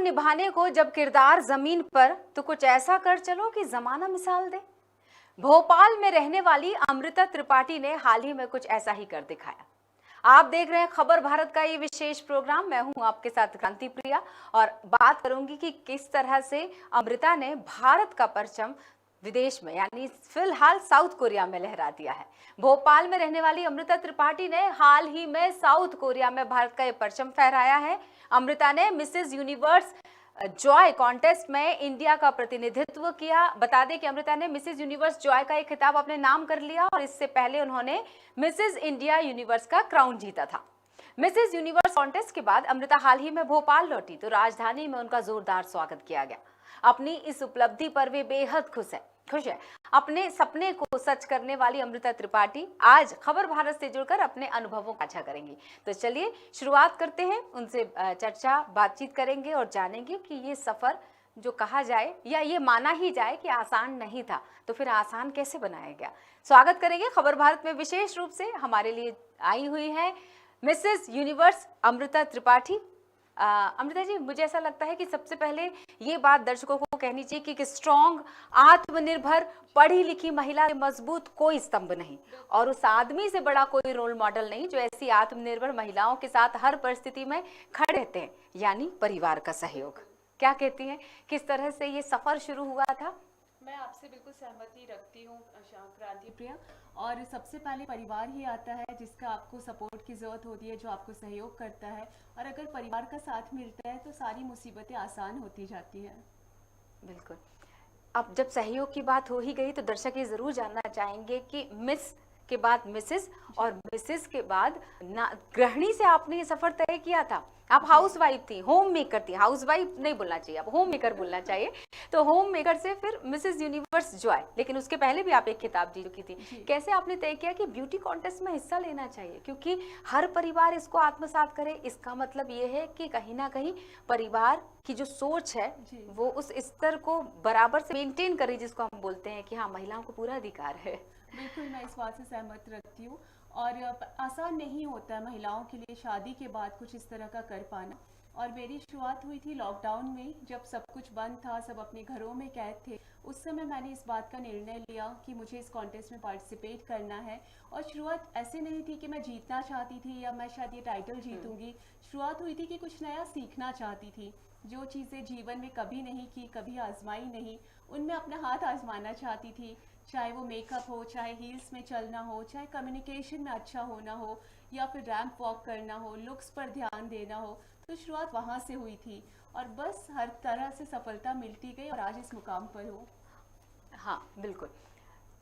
निभाने को जब किरदार जमीन पर, तो कुछ ऐसा कर चलो कि जमाना मिसाल दे। भोपाल में रहने वाली अमृता त्रिपाठी ने हाल ही में कुछ ऐसा ही कर दिखाया। आप देख रहे हैं खबर भारत का ये विशेष प्रोग्राम। मैं हूं आपके साथ क्रांति प्रिया और बात करूंगी कि किस तरह से अमृता ने भारत का परचम विदेश में यानी फिलहाल साउथ कोरिया में लहरा दिया है। भोपाल में रहने वाली अमृता त्रिपाठी ने हाल ही में साउथ कोरिया में भारत का ये परचम फहराया है। अमृता ने मिसेस यूनिवर्स जॉय कॉन्टेस्ट में इंडिया का प्रतिनिधित्व किया। बता दें कि अमृता ने मिसेस यूनिवर्स जॉय का एक खिताब अपने नाम कर लिया और इससे पहले उन्होंने मिसेस इंडिया यूनिवर्स का क्राउन जीता था। मिसेस यूनिवर्स कॉन्टेस्ट के बाद अमृता हाल ही में भोपाल लौटी तो राजधानी में उनका जोरदार स्वागत किया गया। अपनी इस उपलब्धि पर वे बेहद खुश है। अपने सपने को सच करने वाली अमृता त्रिपाठी आज खबर भारत से जुड़कर अपने अनुभवों का साझा करेंगी। तो चलिए शुरुआत करते हैं, उनसे बातचीत करेंगे और जानेंगे कि ये सफर जो कहा जाए या ये माना ही जाए कि आसान नहीं था, तो फिर आसान कैसे बनाया गया। स्वागत करेंगे खबर भारत में विशेष रूप से हमारे लिए आई हुई है मिसेस यूनिवर्स अमृता त्रिपाठी। अमृता जी, मुझे ऐसा लगता है कि सबसे पहले ये बात दर्शकों को कहनी चाहिए कि स्ट्रॉन्ग, आत्मनिर्भर, पढ़ी लिखी महिला के मजबूत कोई स्तंभ नहीं और उस आदमी से बड़ा कोई रोल मॉडल नहीं जो ऐसी आत्मनिर्भर महिलाओं के साथ हर परिस्थिति में खड़े रहते हैं, यानी परिवार का सहयोग। क्या कहती हैं, किस तरह से ये सफर शुरू हुआ था? मैं आपसे बिल्कुल सहमति रखती हूँ क्रांति प्रिया। और सबसे पहले परिवार ही आता है जिसका आपको सपोर्ट की ज़रूरत होती है, जो आपको सहयोग करता है। और अगर परिवार का साथ मिलता है तो सारी मुसीबतें आसान होती जाती हैं। बिल्कुल। अब जब सहयोग की बात हो ही गई तो दर्शक ये ज़रूर जानना चाहेंगे कि मिस के बाद मिसेस और मिसेस के बाद गृहिणी से आपने ये सफ़र तय किया था। आप हाउस वाइफ थी, होम मेकर थी, हाउस वाइफ नहीं बोलना चाहिए, आप होम मेकर बोलना चाहिए। तो होम मेकर से फिर मिसेस यूनिवर्स जॉय, लेकिन उसके पहले भी आप एक खिताब जीत चुकी थी। कैसे आपने तय किया कि ब्यूटी कॉन्टेस्ट में हिस्सा लेना चाहिए, क्योंकि हर परिवार इसको आत्मसात करे? इसका मतलब ये है कि कहीं ना कहीं परिवार की जो सोच है वो उस स्तर को बराबर से मेंटेन करे, जिसको हम बोलते हैं कि हाँ, महिलाओं को पूरा अधिकार है। बिल्कुल, मैं इस बात से सहमत रखती हूँ। और आसान नहीं होता है महिलाओं के लिए शादी के बाद कुछ इस तरह का कर पाना। और मेरी शुरुआत हुई थी लॉकडाउन में, जब सब कुछ बंद था, सब अपने घरों में कैद थे। उस समय मैंने इस बात का निर्णय लिया कि मुझे इस कॉन्टेस्ट में पार्टिसिपेट करना है। और शुरुआत ऐसे नहीं थी कि मैं जीतना चाहती थी या मैं शायद ये टाइटल जीतूंगी। शुरुआत हुई थी कि कुछ नया सीखना चाहती थी, जो चीज़ें जीवन में कभी नहीं की, कभी आजमाई नहीं, उनमें अपना हाथ आजमाना चाहती थी। चाहे वो मेकअप हो, चाहे हील्स में चलना हो, चाहे कम्युनिकेशन में अच्छा होना हो, या फिर रैंप वॉक करना हो, लुक्स पर ध्यान देना हो। तो शुरुआत वहाँ से हुई थी और बस हर तरह से सफलता मिलती गई और आज इस मुकाम पर हूँ। हाँ बिल्कुल।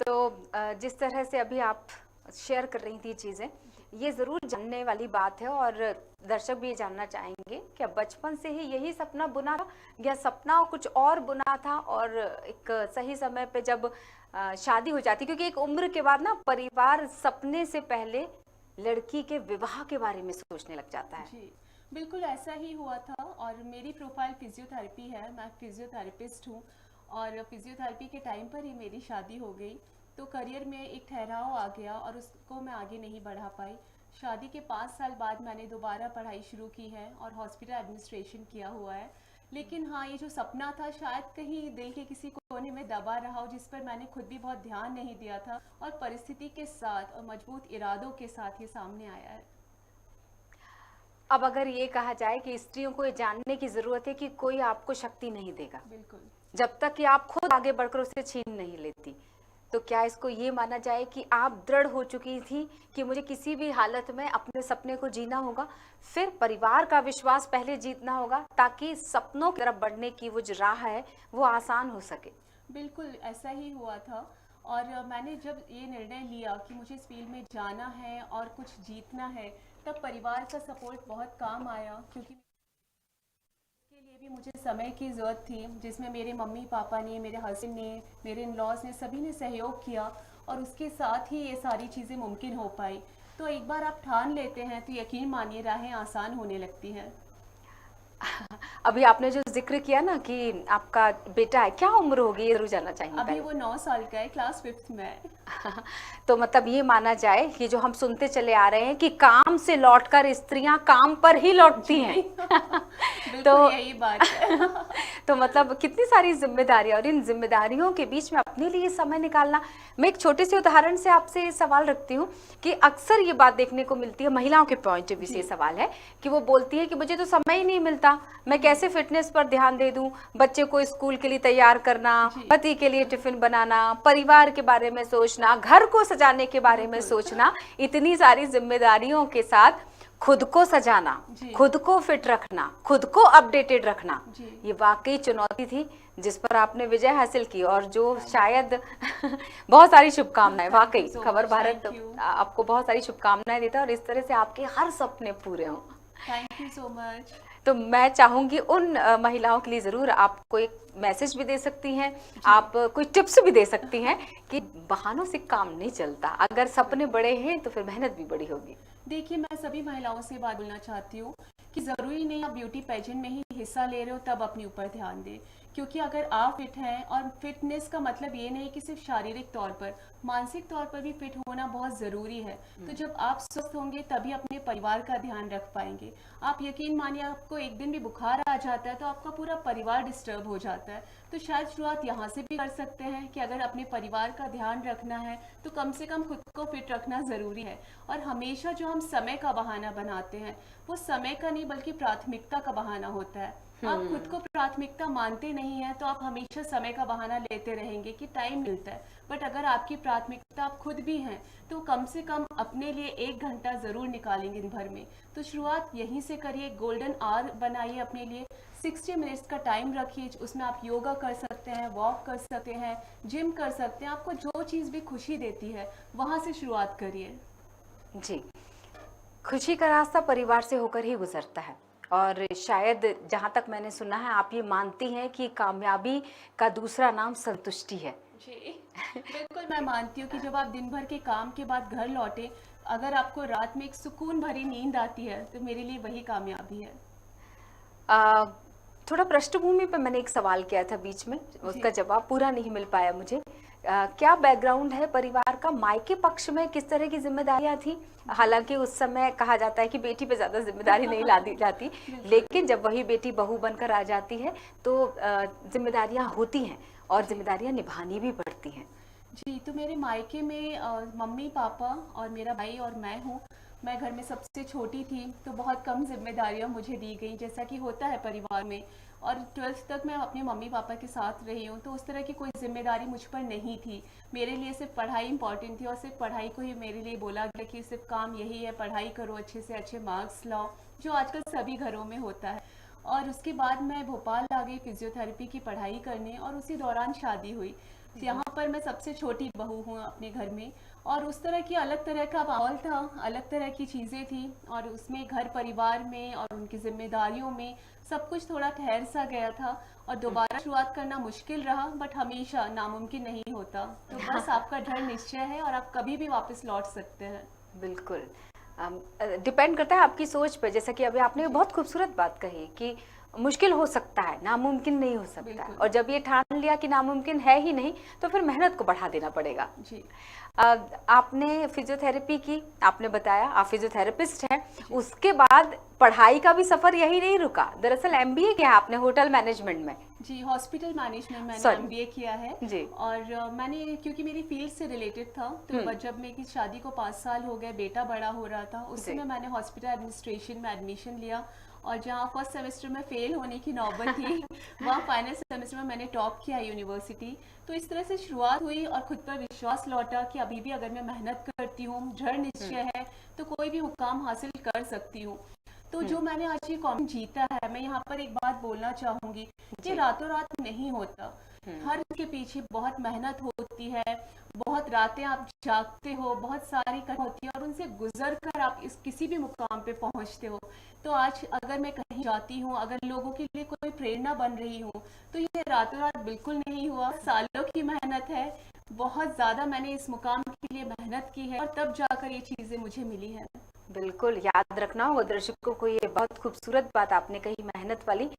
तो जिस तरह से अभी आप शेयर कर रही थी चीज़ें, ये ज़रूर जानने वाली बात है और दर्शक भी ये जानना चाहेंगे कि बचपन से ही यही सपना बुना था या सपना कुछ और बुना था, और एक सही समय पे जब शादी हो जाती, क्योंकि एक उम्र के बाद ना परिवार सपने से पहले लड़की के विवाह के बारे में सोचने लग जाता है। जी बिल्कुल, ऐसा ही हुआ था। और मेरी प्रोफाइल फिजियोथेरेपी है, मैं फिजियोथेरेपिस्ट हूँ। और फिजियोथेरेपी के टाइम पर ही मेरी शादी हो गई, तो करियर में एक ठहराव आ गया और उसको मैं आगे नहीं बढ़ा पाई। शादी के 5 साल बाद मैंने दोबारा पढ़ाई शुरू की है और हॉस्पिटल एडमिनिस्ट्रेशन किया हुआ है। लेकिन हाँ, ये जो सपना था शायद कहीं दिल के किसी कोने में दबा रहा हो, जिस पर मैंने खुद भी बहुत ध्यान नहीं दिया था, और परिस्थिति के साथ और मजबूत इरादों के साथ ये सामने आया है। अब अगर ये कहा जाए कि स्त्रियों को ये जानने की जरूरत है कि कोई आपको शक्ति नहीं देगा बिल्कुल, जब तक कि आप खुद आगे बढ़कर उसे छीन नहीं लेती, तो क्या इसको ये माना जाए कि आप दृढ़ हो चुकी थी कि मुझे किसी भी हालत में अपने सपने को जीना होगा, फिर परिवार का विश्वास पहले जीतना होगा ताकि सपनों की तरफ बढ़ने की वो जो राह है वो आसान हो सके? बिल्कुल ऐसा ही हुआ था। और मैंने जब ये निर्णय लिया कि मुझे इस फील्ड में जाना है और कुछ जीतना है, तब परिवार का सपोर्ट बहुत काम आया, क्योंकि इसके लिए भी मुझे समय की ज़रूरत थी, जिसमें मेरे मम्मी पापा ने, मेरे हस्बैंड ने, मेरे इन-लॉज ने, सभी ने सहयोग किया और उसके साथ ही ये सारी चीज़ें मुमकिन हो पाई। तो एक बार आप ठान लेते हैं तो यकीन मानिए राहें आसान होने लगती हैं। अभी आपने जो जिक्र किया ना कि आपका बेटा है, क्या उम्र होगी ये जरूर जानना चाहेंगे अभी पहले। वो 9 साल का है, क्लास 5th में है। तो मतलब ये माना जाए कि जो हम सुनते चले आ रहे हैं कि काम से लौटकर स्त्रियां काम पर ही लौटती हैं। बिल्कुल तो यही बात है। तो मतलब कितनी सारी जिम्मेदारियां, और इन जिम्मेदारियों के बीच में अपने लिए समय निकालना। मैं एक छोटे से उदाहरण से आपसे सवाल रखती हूँ कि अक्सर ये बात देखने को मिलती है, महिलाओं के पॉइंट ऑफ व्यू से ये सवाल है कि वो बोलती है कि मुझे तो समय ही नहीं मिलता, मैं कैसे फिटनेस पर ध्यान दे दूं, बच्चे को स्कूल के लिए तैयार करना, पति के लिए टिफिन बनाना, परिवार के बारे में सोचना, घर को सजाने के बारे में सोचना, इतनी सारी जिम्मेदारियों के साथ खुद को सजाना, खुद को फिट रखना, खुद को अपडेटेड रखना, ये वाकई चुनौती थी जिस पर आपने विजय हासिल की, और जो शायद बहुत सारी शुभकामनाएं, वाकई खबर भारत आपको बहुत सारी शुभकामनाएं देता है और इस तरह से आपके हर सपने पूरे हों। Thank you so much. तो मैं चाहूंगी उन महिलाओं के लिए जरूर आप कोई मैसेज भी दे सकती हैं, आप कोई टिप्स भी दे सकती हैं कि बहानों से काम नहीं चलता, अगर सपने बड़े हैं तो फिर मेहनत भी बड़ी होगी। देखिए, मैं सभी महिलाओं से बात बोलना चाहती हूँ कि ज़रूरी नहीं आप ब्यूटी पेजेंट में ही हिस्सा ले रहे हो तब अपने ऊपर ध्यान दें, क्योंकि अगर आप फिट हैं, और फिटनेस का मतलब ये नहीं कि सिर्फ शारीरिक तौर पर, मानसिक तौर पर भी फिट होना बहुत ज़रूरी है। तो जब आप स्वस्थ होंगे तभी अपने परिवार का ध्यान रख पाएंगे। आप यकीन मानिए, आपको एक दिन भी बुखार आ जाता है तो आपका पूरा परिवार डिस्टर्ब हो जाता है। तो शायद शुरुआत यहाँ से भी कर सकते हैं कि अगर अपने परिवार का ध्यान रखना है तो कम से कम खुद को फिट रखना ज़रूरी है। और हमेशा जो हम समय का बहाना बनाते हैं, वो समय का नहीं बल्कि प्राथमिकता का बहाना होता है। आप खुद को प्राथमिकता मानते नहीं हैं तो आप हमेशा समय का बहाना लेते रहेंगे कि टाइम मिलता है। बट अगर आपकी प्राथमिकता आप खुद भी हैं तो कम से कम अपने लिए 1 घंटा ज़रूर निकालेंगे दिन भर में। तो शुरुआत यहीं से करिए, गोल्डन आवर बनाइए अपने लिए, 60 मिनट्स का टाइम रखिए, उसमें आप योगा कर सकते हैं, वॉक कर सकते हैं, जिम कर सकते हैं, आपको जो चीज़ भी खुशी देती है वहाँ से शुरुआत करिए। जी, खुशी का रास्ता परिवार से होकर ही गुजरता है, और शायद जहाँ तक मैंने सुना है आप ये मानती हैं कि कामयाबी का दूसरा नाम संतुष्टि है। जी बिल्कुल, मैं मानती हूँ कि जब आप दिन भर के काम के बाद घर लौटे, अगर आपको रात में एक सुकून भरी नींद आती है तो मेरे लिए वही कामयाबी है। थोड़ा पृष्ठभूमि पे मैंने एक सवाल किया था बीच में, उसका जवाब पूरा नहीं मिल पाया मुझे। क्या बैकग्राउंड है परिवार का, मायके पक्ष में किस तरह की जिम्मेदारियां थी? हालांकि उस समय कहा जाता है कि बेटी पे ज्यादा जिम्मेदारी नहीं ला दी जाती, लेकिन जब वही बेटी बहू बनकर आ जाती है तो जिम्मेदारियां होती हैं और जिम्मेदारियां निभानी भी पड़ती हैं। जी, तो मेरे मायके में मम्मी पापा और मेरा भाई और मैं हूँ। मैं घर में सबसे छोटी थी तो बहुत कम जिम्मेदारियाँ मुझे दी गई, जैसा कि होता है परिवार में। और 12th तक मैं अपने मम्मी पापा के साथ रही हूँ, तो उस तरह की कोई जिम्मेदारी मुझ पर नहीं थी। मेरे लिए सिर्फ पढ़ाई इंपॉर्टेंट थी और सिर्फ पढ़ाई को ही मेरे लिए बोला गया कि सिर्फ काम यही है, पढ़ाई करो, अच्छे से अच्छे मार्क्स लाओ, जो आजकल सभी घरों में होता है। और उसके बाद मैं भोपाल आ गई फिजियोथेरेपी की पढ़ाई करने, और उसी दौरान शादी हुई। यहाँ पर मैं सबसे छोटी बहू हूँ अपने घर में, और उस तरह की अलग तरह का माहौल था, अलग तरह की चीज़ें थी, और उसमें घर परिवार में और उनकी जिम्मेदारियों में सब कुछ थोड़ा ठहर सा गया था, और दोबारा शुरुआत करना मुश्किल रहा, बट हमेशा नामुमकिन नहीं होता। तो बस आपका दृढ़ निश्चय है और आप कभी भी वापस लौट सकते हैं। बिल्कुल, डिपेंड करता है आपकी सोच पे। जैसा कि अभी आपने बहुत खूबसूरत बात कही कि मुश्किल हो सकता है, नामुमकिन नहीं हो सकता है, और जब ये ठान लिया कि नामुमकिन है ही नहीं तो फिर मेहनत को बढ़ा देना पड़ेगा। जी। आपने फिजियोथेरेपी की, आपने बताया आप फिजियोथेरेपिस्ट हैं, उसके बाद पढ़ाई का भी सफर यही नहीं रुका। दरअसल एमबीए किया आपने होटल मैनेजमेंट में। जी, हॉस्पिटल मैनेजमेंट मैंने एमबीए किया है जी। और मैंने, क्योंकि मेरी फील्ड से रिलेटेड था, तो जब मेरी शादी को 5 साल हो गए, बेटा बड़ा हो रहा था, उस समय मैंने हॉस्पिटल एडमिनिस्ट्रेशन में एडमिशन लिया, और जहाँ फर्स्ट सेमेस्टर में फेल होने की नौबत थी वहाँ फाइनल सेमेस्टर में मैंने टॉप किया यूनिवर्सिटी। तो इस तरह से शुरुआत हुई और खुद पर विश्वास लौटा कि अभी भी अगर मैं मेहनत करती हूँ, दृढ़ निश्चय है, तो कोई भी मुकाम हासिल कर सकती हूँ। तो जो मैंने आज ये कॉम्पिटिशन जीता है, मैं यहाँ पर एक बात बोलना चाहूँगी, ये रातों रात नहीं होता। हर इसके पीछे बहुत मेहनत होती है, बहुत रातें आप जागते हो, बहुत सारी कठिनाई होती है, और उनसे गुजर कर आप इस किसी भी मुकाम पे पहुंचते हो। तो आज अगर मैं कहीं जाती हूँ, अगर लोगों के लिए कोई प्रेरणा बन रही हूँ, तो ये रातों रात बिल्कुल नहीं हुआ, सालों की मेहनत है, बहुत ज़्यादा मैंने इस मुकाम के लिए मेहनत की है, और तब जाकर ये चीज़ें मुझे मिली हैं। बिल्कुल याद रखना होगा दर्शकों को, ये बहुत खूबसूरत बात आपने कही, मेहनत वाली।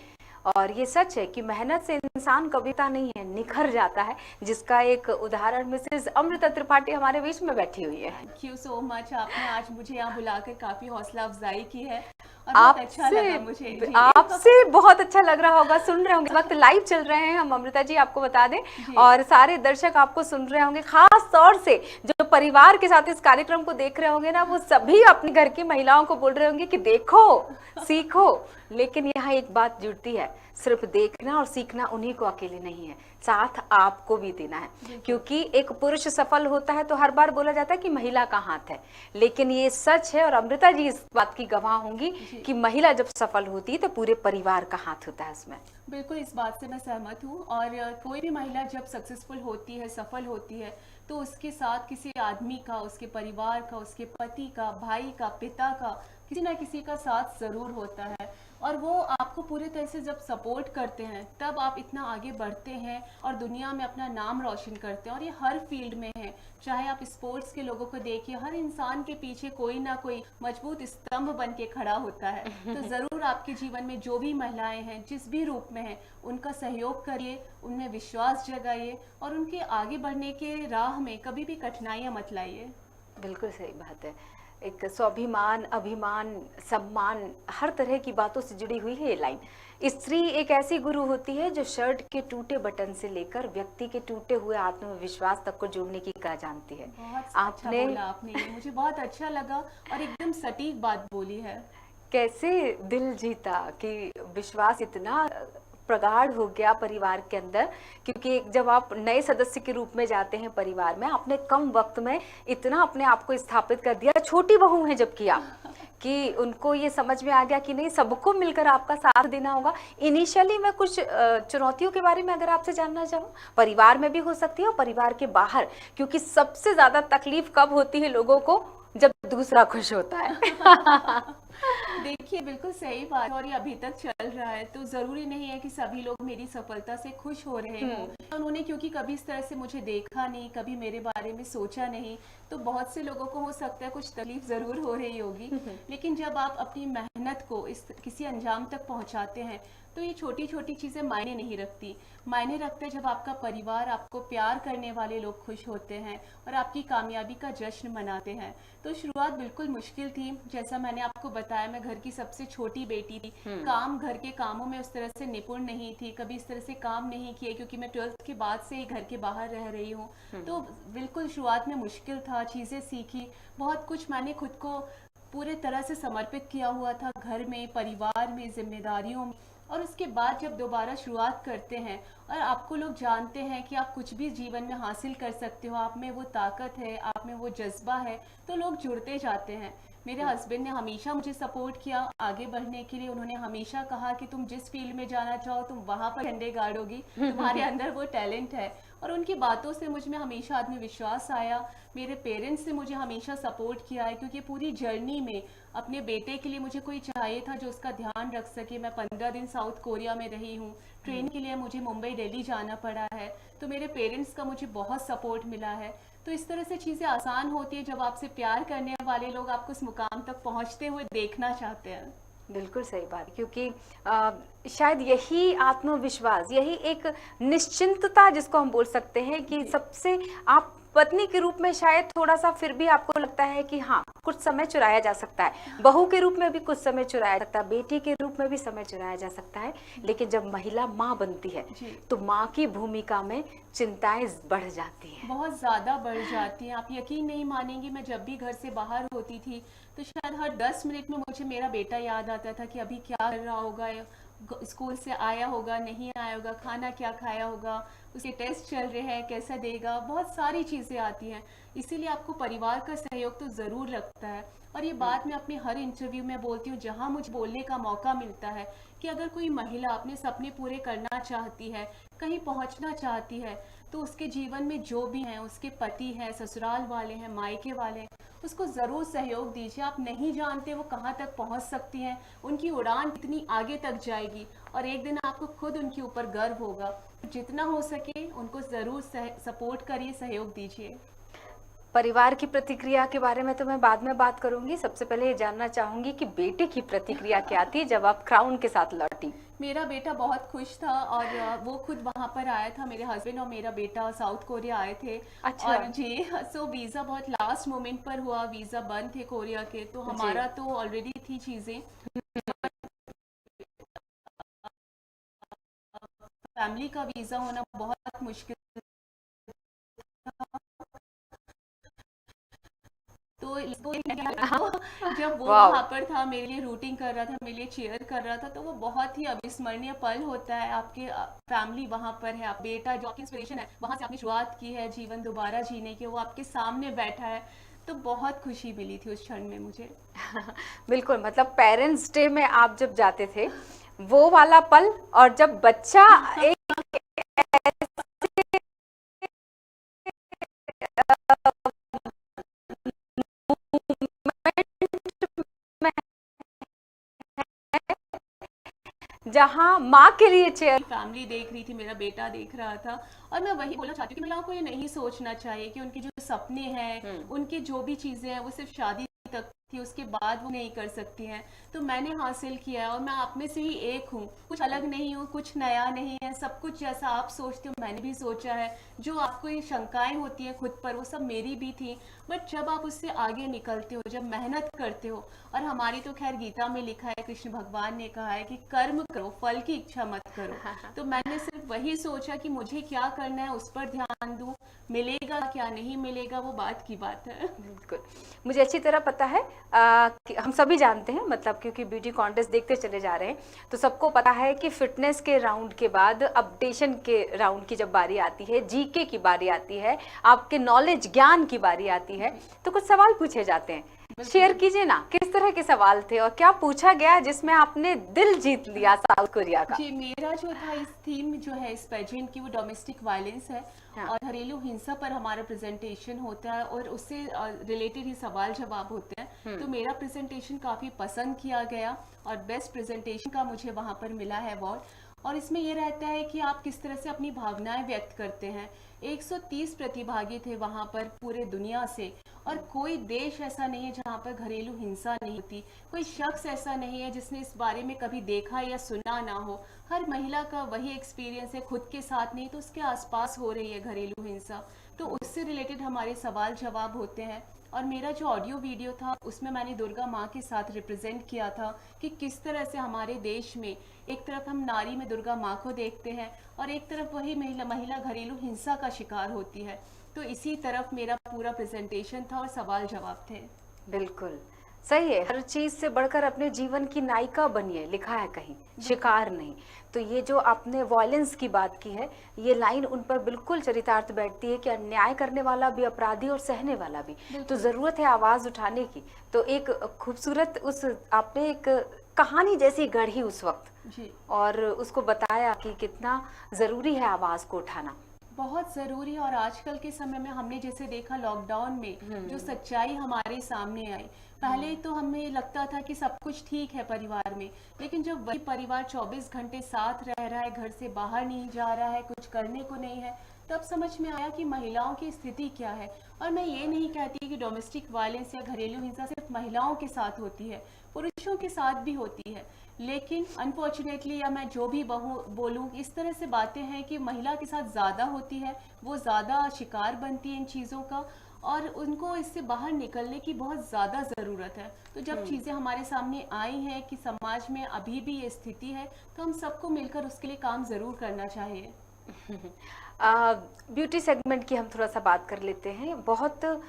और ये सच है कि मेहनत से इंसान कविता नहीं है, निखर जाता है, जिसका एक उदाहरण मिसेस अमृता त्रिपाठी हमारे बीच में बैठी हुई है। थैंक यू सो मच, आपने आज मुझे यहाँ बुलाकर काफी हौसला अफजाई की है और बहुत अच्छा लगा मुझे जी। आपसे बहुत अच्छा लग रहा होगा, सुन रहे होंगे, इस वक्त लाइव चल रहे हैं हम अमृता जी, आपको बता दें, और सारे दर्शक आपको सुन रहे होंगे, खास तौर से जो परिवार के साथ इस कार्यक्रम को देख रहे होंगे ना, वो सभी अपने घर की महिलाओं को बोल रहे होंगे कि देखो, सीखो। लेकिन यहाँ एक बात जुड़ती है, सिर्फ देखना और सीखना उन्हीं को अकेले नहीं है, साथ आपको भी देना है, क्योंकि एक पुरुष सफल होता है तो हर बार बोला जाता है कि महिला का हाथ है, लेकिन ये सच है और अमृता जी इस बात की गवाह होंगी कि महिला जब सफल होती है तो पूरे परिवार का हाथ होता है उसमें। बिल्कुल, इस बात से मैं सहमत हूँ। और कोई भी महिला जब सक्सेसफुल होती है, सफल होती है, तो उसके साथ किसी आदमी का, उसके परिवार का, उसके पति का, भाई का, पिता का, किसी ना किसी का साथ जरूर होता है। और वो आपको पूरे तरह से जब सपोर्ट करते हैं तब आप इतना आगे बढ़ते हैं और दुनिया में अपना नाम रोशन करते हैं। और ये हर फील्ड में है, चाहे आप स्पोर्ट्स के लोगों को देखिए, हर इंसान के पीछे कोई ना कोई मजबूत स्तंभ बन के खड़ा होता है। तो जरूर आपके जीवन में जो भी महिलाएं हैं, जिस भी रूप में हैं, उनका सहयोग करिए, उनमें विश्वास जगाइए और उनके आगे बढ़ने के राह में कभी भी कठिनाइयां मत लाइए। बिल्कुल सही बात है, एक स्वाभिमान, अभिमान, सम्मान, हर तरह की बातों से जुड़ी हुई है ये लाइन। स्त्री एक ऐसी गुरु होती है जो शर्ट के टूटे बटन से लेकर व्यक्ति के टूटे हुए आत्मविश्वास तक को जोड़ने की कला जानती है। बहुत अच्छा बोला आपने, ये मुझे बहुत अच्छा लगा और एकदम सटीक बात बोली है। कैसे दिल जीता कि विश्वास इतना प्रगाढ़ हो गया परिवार के अंदर, क्योंकि जब आप नए सदस्य के रूप में जाते हैं परिवार में, आपने कम वक्त में इतना अपने आप को स्थापित कर दिया, छोटी बहू हैं जबकि आप, कि उनको ये समझ में आ गया कि नहीं, सबको मिलकर आपका साथ देना होगा। इनिशियली मैं कुछ चुनौतियों के बारे में अगर आपसे जानना चाहूँ, परिवार में भी हो सकती है और परिवार के बाहर, क्योंकि सबसे ज्यादा तकलीफ कब होती है लोगों को, जब दूसरा खुश होता है। देखिए, बिल्कुल सही बात, और ये अभी तक चल रहा है, तो जरूरी नहीं है कि सभी लोग मेरी सफलता से खुश हो रहे हों। उन्होंने क्योंकि कभी इस तरह से मुझे देखा नहीं, कभी मेरे बारे में सोचा नहीं, तो बहुत से लोगों को हो सकता है कुछ तकलीफ जरूर हो रही होगी। लेकिन जब आप अपनी मेहनत को इस किसी अंजाम तक पहुंचाते हैं, तो ये छोटी छोटी चीजें मायने नहीं रखती। मायने रखते जब आपका परिवार, आपको प्यार करने वाले लोग खुश होते हैं और आपकी कामयाबी का जश्न मनाते हैं। तो शुरुआत बिल्कुल मुश्किल थी, जैसा मैंने आपको बताया, मैं घर की सबसे छोटी बेटी थी, घर के कामों में उस तरह से निपुण नहीं थी, कभी इस तरह से काम नहीं किए, क्योंकि मैं 12th के बाद से ही घर के बाहर रह रही हूँ। तो बिल्कुल शुरुआत में मुश्किल था, चीजें सीखी, बहुत कुछ मैंने खुद को पूरे तरह से समर्पित किया हुआ था, घर में, परिवार में, जिम्मेदारियों में। और उसके बाद जब दोबारा शुरुआत करते हैं और आपको लोग जानते हैं कि आप कुछ भी जीवन में हासिल कर सकते हो, आप में वो ताकत है, आप में वो जज्बा है, तो लोग जुड़ते जाते हैं। मेरे हस्बैंड ने हमेशा मुझे सपोर्ट किया आगे बढ़ने के लिए। उन्होंने हमेशा कहा कि तुम जिस फील्ड में जाना चाहो तुम वहां पर झंडे गाड़ोगी, तुम्हारे अंदर वो टैलेंट है। और उनकी बातों से मुझ में हमेशा आत्मविश्वास आया। मेरे पेरेंट्स ने मुझे हमेशा सपोर्ट किया है, क्योंकि पूरी जर्नी में अपने बेटे के लिए मुझे कोई चाहिए था जो उसका ध्यान रख सके। मैं 15 दिन साउथ कोरिया में रही हूँ, ट्रेन के लिए मुझे मुंबई दिल्ली जाना पड़ा है, तो मेरे पेरेंट्स का मुझे बहुत सपोर्ट मिला है। तो इस तरह से चीज़ें आसान होती है जब आपसे प्यार करने वाले लोग आपको उस मुकाम तक पहुंचते हुए देखना चाहते हैं। बिल्कुल सही बात, क्योंकि शायद यही आत्मविश्वास, यही एक निश्चिंतता जिसको हम बोल सकते हैं कि सबसे, आप पत्नी के रूप में शायद थोड़ा सा फिर भी आपको लगता है कि हाँ कुछ समय चुराया जा सकता है, बहू के रूप में भी कुछ समय चुराया जा सकता है, बेटी के रूप में भी समय चुराया जा सकता है, लेकिन जब महिला माँ बनती है तो माँ की भूमिका में चिंताएं बढ़ जाती हैं, बहुत ज्यादा बढ़ जाती हैं। आप यकीन नहीं मानेंगी, मैं जब भी घर से बाहर होती थी तो शायद हर 10 मिनट में मुझे मेरा बेटा याद आता था कि अभी क्या कर रहा होगा, स्कूल से आया होगा, नहीं आया होगा, खाना क्या खाया होगा, उसके टेस्ट चल रहे हैं, कैसा देगा, बहुत सारी चीज़ें आती हैं। इसीलिए आपको परिवार का सहयोग तो ज़रूर लगता है। और ये बात मैं अपने हर इंटरव्यू में बोलती हूँ जहाँ मुझे बोलने का मौका मिलता है, कि अगर कोई महिला अपने सपने पूरे करना चाहती है, कहीं पहुँचना चाहती है, तो उसके जीवन में जो भी हैं, उसके पति हैं, ससुराल वाले हैं, मायके वाले हैं, उसको ज़रूर सहयोग दीजिए। आप नहीं जानते वो कहाँ तक पहुँच सकती हैं, उनकी उड़ान कितनी आगे तक जाएगी, और एक दिन आपको खुद उनके ऊपर गर्व होगा। जितना हो सके उनको ज़रूर सपोर्ट करिए, सहयोग दीजिए। परिवार की प्रतिक्रिया के बारे में तो मैं बाद में बात करूंगी, सबसे पहले ये जानना चाहूंगी कि बेटे की प्रतिक्रिया क्या थी जब आप क्राउन के साथ लौटी। मेरा बेटा बहुत खुश था और वो खुद वहां पर आया था, मेरे हस्बैंड और मेरा बेटा साउथ कोरिया आए थे। अच्छा। और जी सो वीज़ा बहुत लास्ट मोमेंट पर हुआ, वीज़ा बंद थे कोरिया के, तो जी। हमारा तो ऑलरेडी थी चीज़ें। फैमिली का वीज़ा होना बहुत मुश्किल था। तो इसको जब वो वाह। वहां पर था, मेरे लिए रूटिंग कर रहा था, मेरे लिए चेयर कर रहा था, तो वो बहुत ही अविस्मरणीय पल होता है। आपके फैमिली वहां पर है, आप बेटा जो आपकी इंस्पिरेशन है, वहां से आपने शुरुआत की है जीवन दोबारा जीने की, वो आपके सामने बैठा है। तो बहुत खुशी मिली थी उस क्षण में मुझे। बिल्कुल, मतलब पेरेंट्स डे में आप जब जाते थे वो वाला पल, और जब बच्चा एक जहां माँ के लिए चेयर। फैमिली देख रही थी, मेरा बेटा देख रहा था। और मैं वही बोलना चाहती हूँ कि महिलाओं को ये नहीं सोचना चाहिए कि उनके जो सपने हैं, उनकी जो भी चीजें हैं, वो सिर्फ शादी तक थी, उसके बाद वो नहीं कर सकती हैं। तो मैंने हासिल किया है और मैं आप में से ही एक हूँ, कुछ अलग नहीं हूँ, कुछ नया नहीं है, सब कुछ जैसा आप सोचते हो मैंने भी सोचा है। जो आपको ये शंकाएं होती हैं खुद पर, वो सब मेरी भी थी। बट जब आप उससे आगे निकलते हो, जब मेहनत करते हो, और हमारी तो खैर गीता में लिखा है, कृष्ण भगवान ने कहा है कि कर्म करो, फल की इच्छा मत करो। तो मैंने सिर्फ वही सोचा कि मुझे क्या करना है, उस पर ध्यान दूं। मिलेगा क्या नहीं मिलेगा वो बात की बात है। बिल्कुल, मुझे अच्छी तरह पता है कि हम सभी जानते हैं, मतलब क्योंकि ब्यूटी कॉन्टेस्ट देखते चले जा रहे हैं तो सबको पता है कि फिटनेस के राउंड के बाद अपडेशन के राउंड की जब बारी आती है, जीके की बारी आती है, आपके नॉलेज ज्ञान की बारी आती है, तो कुछ सवाल पूछे जाते हैं। शेयर कीजिए ना, किस तरह के सवाल थे और क्या पूछा गया जिसमें आपने दिल जीत लिया साउथ कोरिया का? जी, मेरा जो था इस थीम जो है इस पेजेंट की, वो डोमेस्टिक वायलेंस है। हाँ। और घरेलू हिंसा पर हमारा प्रेजेंटेशन होता है और उससे रिलेटेड ही सवाल जवाब होते हैं। तो मेरा प्रेजेंटेशन काफ़ी पसंद किया गया और बेस्ट प्रेजेंटेशन का मुझे वहाँ पर मिला है अवार्ड। और इसमें ये रहता है कि आप किस तरह से अपनी भावनाएं व्यक्त करते हैं। 130 प्रतिभागी थे वहाँ पर पूरे दुनिया से, और कोई देश ऐसा नहीं है जहाँ पर घरेलू हिंसा नहीं होती। कोई शख्स ऐसा नहीं है जिसने इस बारे में कभी देखा या सुना ना हो। हर महिला का वही एक्सपीरियंस है, खुद के साथ नहीं तो उसके आसपास हो रही है घरेलू हिंसा। तो उससे रिलेटेड हमारे सवाल जवाब होते हैं। और मेरा जो ऑडियो वीडियो था उसमें मैंने दुर्गा माँ के साथ रिप्रेजेंट किया था कि किस तरह से हमारे देश में एक तरफ हम नारी में दुर्गा माँ को देखते हैं और एक तरफ वही महिला घरेलू हिंसा का शिकार होती है। तो इसी तरफ मेरा पूरा प्रेजेंटेशन था और सवाल जवाब थे। बिल्कुल सही है, हर चीज से बढ़कर अपने जीवन की नायिका बनिए, लिखा है कहीं, शिकार नहीं। तो ये जो आपने वॉयलेंस की बात की है, ये लाइन उन पर बिल्कुल चरितार्थ बैठती है कि अन्याय करने वाला भी अपराधी और सहने वाला भी। तो जरूरत है आवाज उठाने की। तो एक खूबसूरत उस आपने एक कहानी जैसी गढ़ी उस वक्त जी, और उसको बताया कि कितना जरूरी है आवाज को उठाना। बहुत ज़रूरी है। और आजकल के समय में हमने जैसे देखा लॉकडाउन में जो सच्चाई हमारे सामने आई, पहले तो हमें लगता था कि सब कुछ ठीक है परिवार में, लेकिन जब वही परिवार 24 घंटे साथ रह रहा है, घर से बाहर नहीं जा रहा है, कुछ करने को नहीं है, तब समझ में आया कि महिलाओं की स्थिति क्या है। और मैं ये नहीं कहती कि डोमेस्टिक वायलेंस या घरेलू हिंसा सिर्फ महिलाओं के साथ होती है, पुरुषों के साथ भी होती है। लेकिन अनफॉर्चुनेटली, या मैं जो भी बोलूँ, इस तरह से बातें हैं कि महिला के साथ ज़्यादा होती है, वो ज़्यादा शिकार बनती है इन चीज़ों का, और उनको इससे बाहर निकलने की बहुत ज़्यादा ज़रूरत है। तो जब चीज़ें हमारे सामने आई हैं कि समाज में अभी भी ये स्थिति है, तो हम सबको मिलकर उसके लिए काम ज़रूर करना चाहिए। ब्यूटी सेगमेंट की हम थोड़ा सा बात कर लेते हैं। बहुत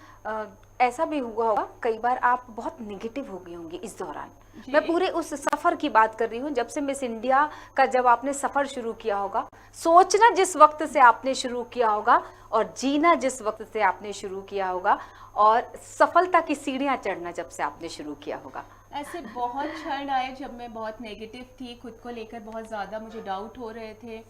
ऐसा भी हुआ होगा कई बार, आप बहुत निगेटिव हो गई होंगी इस दौरान। मैं पूरे उस सफर की बात कर रही हूँ, जब से मिस इंडिया का जब आपने सफर शुरू किया होगा, सोचना जिस वक्त से आपने शुरू किया होगा और जीना जिस वक्त से आपने शुरू किया होगा, और सफलता की सीढ़ियां चढ़ना जब से आपने शुरू किया होगा। ऐसे बहुत क्षण आए जब मैं बहुत नेगेटिव थी, खुद को लेकर बहुत ज़्यादा मुझे डाउट हो रहे थे,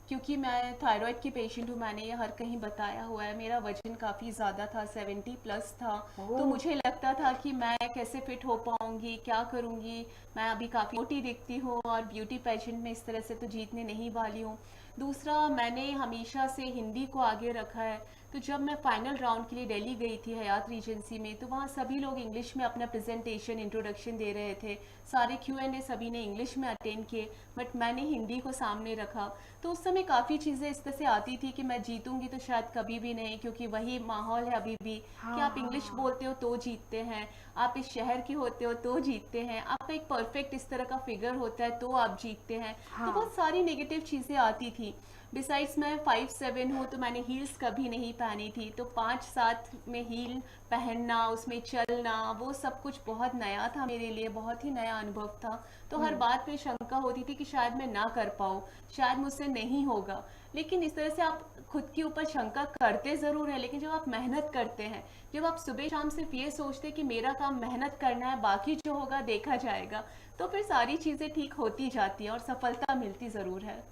क्योंकि मैं थायराइड की पेशेंट हूँ, मैंने ये हर कहीं बताया हुआ है। मेरा वजन काफ़ी ज़्यादा था, 70+ था। तो मुझे लगता था कि मैं कैसे फिट हो पाऊँगी, क्या करूँगी। मैं अभी काफ़ी मोटी दिखती हूँ और ब्यूटी पेशेंट में इस तरह से तो जीतने नहीं वाली हूँ। दूसरा, मैंने हमेशा से हिंदी को आगे रखा है। तो जब मैं फाइनल राउंड के लिए दिल्ली गई थी हयात रीजेंसी में, तो वहाँ सभी लोग इंग्लिश में अपना प्रेजेंटेशन इंट्रोडक्शन दे रहे थे, सारे Q&A सभी ने इंग्लिश में अटेंड किए, बट मैंने हिंदी को सामने रखा। तो उस समय काफ़ी चीज़ें इस तरह से आती थी कि मैं जीतूंगी तो शायद कभी भी नहीं, क्योंकि वही माहौल है अभी भी कि आप इंग्लिश बोलते हो तो जीतते हैं, आप इस शहर के होते हो तो जीतते हैं, आपका एक परफेक्ट इस तरह का फिगर होता है तो आप जीतते हैं। तो बहुत सारी नेगेटिव चीज़ें आती थी। बिसाइड्स मैं 5'7" हूँ, तो मैंने हील्स कभी नहीं पहनी थी, तो 5'7" में हील पहनना, उसमें चलना, वो सब कुछ बहुत नया था मेरे लिए, बहुत ही नया अनुभव था। तो हर बात पे शंका होती थी कि शायद मैं ना कर पाऊँ, शायद मुझसे नहीं होगा। लेकिन इस तरह से आप खुद के ऊपर शंका करते ज़रूर है, लेकिन जब आप मेहनत करते हैं, जब आप सुबह शाम सिर्फ ये सोचते हैं कि मेरा काम मेहनत करना है, बाकी जो होगा देखा जाएगा, तो फिर सारी चीज़ें ठीक होती जाती हैं और सफलता मिलती ज़रूर है।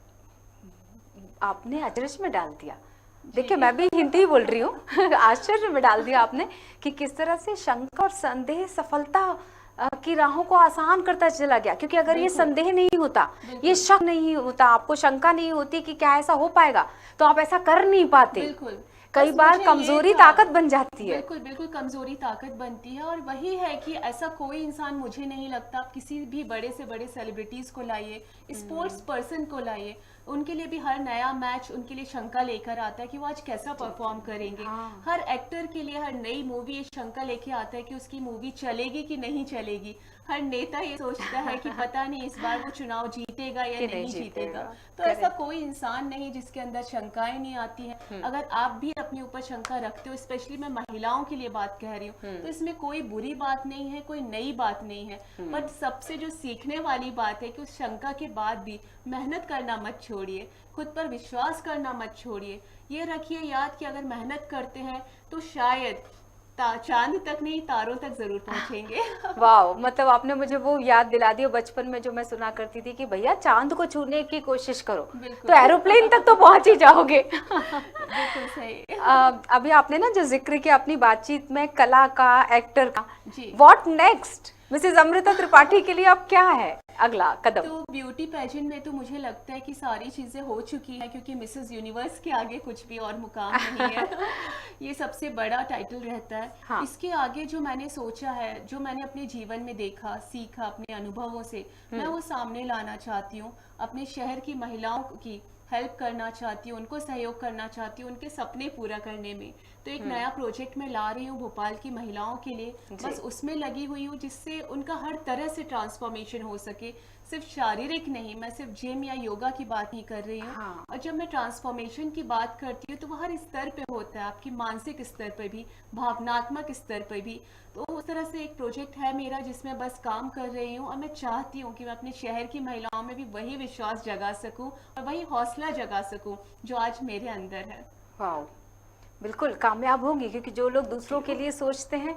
आपने अचरज में डाल दिया। देखिए, मैं भी हिंदी ही बोल रही हूँ आश्चर्य में डाल दिया आपने कि किस तरह से शंका और संदेह सफलता की राहों को आसान करता चला गया। क्योंकि अगर ये संदेह नहीं होता, ये शक नहीं होता, आपको शंका नहीं होती कि क्या ऐसा हो पाएगा, तो आप ऐसा कर नहीं पाते। बिल्कुल, कई बार कमजोरी ताकत बन जाती है। बिल्कुल बिल्कुल, कमजोरी ताकत बनती है। और वही है कि ऐसा कोई इंसान, मुझे नहीं लगता, आप किसी भी बड़े से बड़े सेलिब्रिटीज को लाइए, स्पोर्ट्स पर्सन को लाइए, उनके लिए भी हर नया मैच उनके लिए शंका लेकर आता है कि वो आज कैसा परफॉर्म करेंगे। हर एक्टर के लिए हर नई मूवी ये शंका लेके आता है कि उसकी मूवी चलेगी कि नहीं चलेगी। हर नेता ये सोचता है कि पता नहीं इस बार वो चुनाव जीतेगा या नहीं जीतेगा। तो ऐसा कोई इंसान नहीं जिसके अंदर शंकाएं नहीं आती हैं। अगर आप भी अपने ऊपर शंका रखते हो, स्पेशली मैं महिलाओं के लिए बात कह रही हूँ, तो इसमें कोई बुरी बात नहीं है, कोई नई बात नहीं है। बट सबसे जो सीखने वाली बात है कि उस शंका के बाद भी मेहनत करना मत छोड़िए, खुद पर विश्वास करना मत छोड़िए। ये रखिए याद कि अगर मेहनत करते हैं तो शायद चांद तक नहीं, तारों तक जरूर पहुंचेंगे। वाह, मतलब आपने मुझे वो याद दिला दिया बचपन में जो मैं सुना करती थी कि भैया चांद को छूने की कोशिश करो तो एरोप्लेन तक तो पहुंच ही जाओगे। बिल्कुल सही। अभी आपने ना जो जिक्र किया अपनी बातचीत में कला का, एक्टर का, जी, what next Mrs Amrita Tripathi के लिए अब क्या है अगला कदम? तो ब्यूटी पेजेंट में तो मुझे लगता है कि सारी चीजें हो चुकी हैं, क्योंकि मिसेस यूनिवर्स के आगे कुछ भी और मुकाम नहीं है। ये सबसे बड़ा टाइटल रहता है। हाँ। इसके आगे जो मैंने सोचा है, जो मैंने अपने जीवन में देखा, सीखा अपने अनुभवों से, मैं वो सामने लाना चाहती हूँ। अपने शहर की महिलाओं की हेल्प करना चाहती हूँ, उनको सहयोग करना चाहती हूँ उनके सपने पूरा करने में। तो एक नया प्रोजेक्ट मैं ला रही हूँ भोपाल की महिलाओं के लिए, बस उसमें लगी हुई हूँ, जिससे उनका हर तरह से ट्रांसफॉर्मेशन हो सके। सिर्फ शारीरिक नहीं, मैं सिर्फ जिम या योगा की बात नहीं कर रही हूँ। हाँ। और जब मैं ट्रांसफॉर्मेशन की बात करती हूँ तो वो हर स्तर पे होता है, आपकी मानसिक स्तर पर भी, भावनात्मक स्तर पर भी। तो उस तरह से एक प्रोजेक्ट है मेरा जिसमें बस काम कर रही हूँ, और मैं चाहती हूँ कि मैं अपने शहर की महिलाओं में भी वही विश्वास जगा सकूँ और वही हौसला जगा सकूँ जो आज मेरे अंदर है। वाह, बिल्कुल कामयाब होंगी, क्योंकि जो लोग दूसरों के लिए सोचते हैं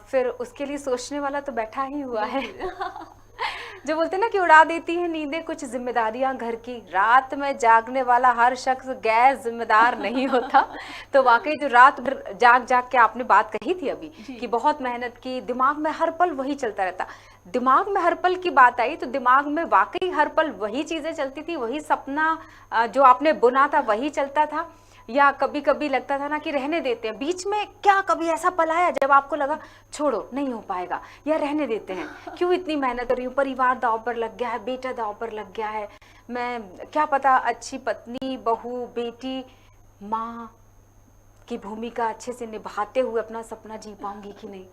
फिर उसके लिए सोचने वाला तो बैठा ही हुआ है। जो बोलते हैं ना कि उड़ा देती है नींदें कुछ जिम्मेदारियां घर की, रात में जागने वाला हर शख्स गैर जिम्मेदार नहीं होता। तो वाकई जो रात भर जाग जाग के आपने बात कही थी अभी कि बहुत मेहनत की, दिमाग में हर पल वही चलता रहता, दिमाग में हर पल की बात आई तो दिमाग में वाकई हर पल वही चीजें चलती थी, वही सपना जो आपने बुना था वही चलता था। या कभी कभी लगता था ना कि रहने देते हैं, बीच में क्या कभी ऐसा पल आया जब आपको लगा छोड़ो नहीं हो पाएगा या रहने देते हैं, क्यों इतनी मेहनत कर रही हूँ, परिवार दांव पर लग गया है, बेटा दांव पर लग गया है, मैं क्या पता अच्छी पत्नी, बहू, बेटी, माँ की भूमिका अच्छे से निभाते हुए अपना सपना जी पाऊंगी कि नहीं?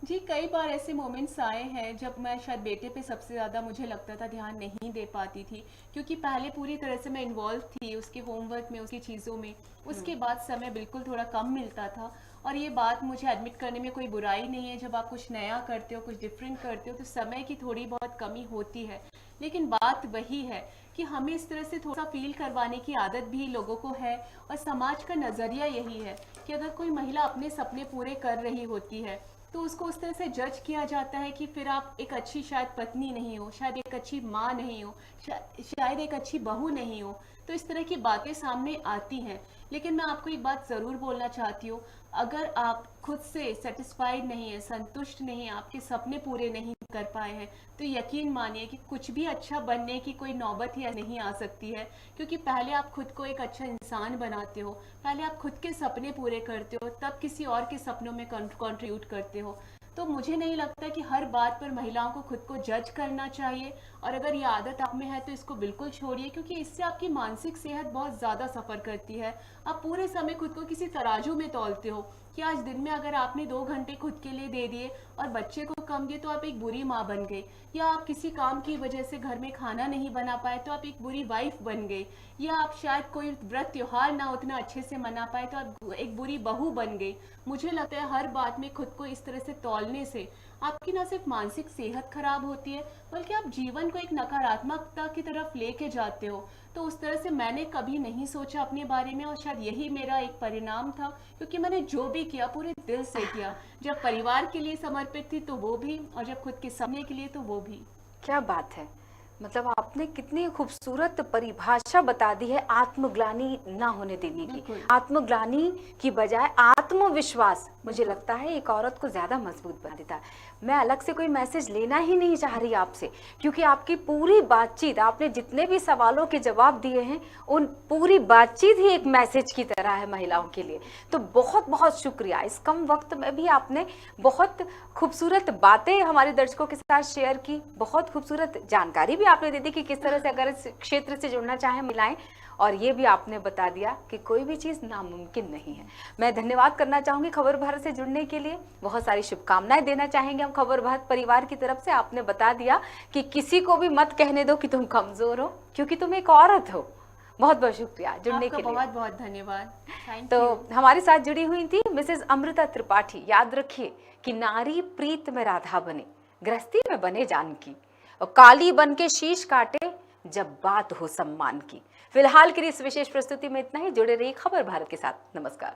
जी, कई बार ऐसे मोमेंट्स आए हैं जब मैं शायद बेटे पे सबसे ज़्यादा मुझे लगता था ध्यान नहीं दे पाती थी, क्योंकि पहले पूरी तरह से मैं इन्वॉल्व थी उसके होमवर्क में, उसकी चीज़ों में। उसके बाद समय बिल्कुल थोड़ा कम मिलता था, और ये बात मुझे एडमिट करने में कोई बुराई नहीं है। जब आप कुछ नया करते हो, कुछ डिफरेंट करते हो, तो समय की थोड़ी बहुत कमी होती है। लेकिन बात वही है कि हमें इस तरह से थोड़ा फील करवाने की आदत भी लोगों को है, और समाज का नज़रिया यही है कि अगर कोई महिला अपने सपने पूरे कर रही होती है तो उसको उस तरह से जज किया जाता है कि फिर आप एक अच्छी शायद पत्नी नहीं हो, शायद एक अच्छी माँ नहीं हो, शायद एक अच्छी बहू नहीं हो। तो इस तरह की बातें सामने आती हैं। लेकिन मैं आपको एक बात ज़रूर बोलना चाहती हूँ, अगर आप खुद से सेटिस्फाइड नहीं है, संतुष्ट नहीं है, आपके सपने पूरे नहीं कर पाए हैं, तो यकीन मानिए कि कुछ भी अच्छा बनने की कोई नौबत ही नहीं आ सकती है। क्योंकि पहले आप खुद को एक अच्छा इंसान बनाते हो, पहले आप खुद के सपने पूरे करते हो, तब किसी और के सपनों में कंट्रीब्यूट करते हो। तो मुझे नहीं लगता कि हर बात पर महिलाओं को खुद को जज करना चाहिए, और अगर ये आदत आप में है तो इसको बिल्कुल छोड़िए, क्योंकि इससे आपकी मानसिक सेहत बहुत ज़्यादा सफ़र करती है। आप पूरे समय खुद को किसी तराजू में तौलते हो कि आज दिन में अगर आपने 2 घंटे खुद के लिए दे दिए और बच्चे को कम दिए तो आप एक बुरी माँ बन गई, या आप किसी काम की वजह से घर में खाना नहीं बना पाए तो आप एक बुरी वाइफ बन गई, या आप शायद कोई व्रत त्योहार ना उतना अच्छे से मना पाए तो आप एक बुरी बहू बन गई। मुझे लगता है हर बात में खुद को इस तरह से तौलने से आपकी ना सिर्फ मानसिक सेहत खराब होती है, बल्कि आप जीवन को एक नकारात्मकता की तरफ लेके जाते हो। तो उस तरह से मैंने कभी नहीं सोचा अपने बारे में, और शायद यही मेरा एक परिणाम था, क्योंकि मैंने जो भी किया पूरे दिल से किया। जब परिवार के लिए समर्पित थी तो वो भी, और जब खुद के सपने के लिए तो वो भी। क्या बात है, मतलब आपने कितनी खूबसूरत परिभाषा बता दी है आत्मग्लानि ना होने देने की। आत्मग्लानि की बजाय आत्मविश्वास, मुझे लगता है एक औरत को ज्यादा मजबूत बना देता है। मैं अलग से कोई मैसेज लेना ही नहीं चाह रही आपसे, क्योंकि आपकी पूरी बातचीत, आपने जितने भी सवालों के जवाब दिए हैं, उन पूरी बातचीत ही एक मैसेज की तरह है महिलाओं के लिए। तो बहुत बहुत शुक्रिया। इस कम वक्त में भी आपने बहुत खूबसूरत बातें हमारे दर्शकों के साथ शेयर की, बहुत खूबसूरत जानकारी भी आपने दे दी कि किस तरह से अगर इस क्षेत्र से जुड़ना चाहें महिलाएं, और ये भी आपने बता दिया कि कोई भी चीज़ नामुमकिन नहीं है। मैं धन्यवाद करना चाहूँगी खबर भारत से जुड़ने के लिए, बहुत सारी शुभकामनाएं देना चाहेंगे हम खबर भारत परिवार की तरफ से। आपने बता दिया कि किसी को भी मत कहने दो कि तुम कमज़ोर हो, क्योंकि तुम एक औरत हो। बहुत बहुत शुक्रिया जुड़ने के लिए। बहुत बहुत धन्यवाद। तो हमारे साथ जुड़ी हुई थी मिसेस अमृता त्रिपाठी। याद रखिए कि नारी प्रीत में राधा बने, गृहस्थी में बने जानकी, और काली बन के शीश काटे जब बात हो सम्मान की। फिलहाल के लिए इस विशेष प्रस्तुति में इतना ही। जुड़े रहिए खबर भारत के साथ। नमस्कार।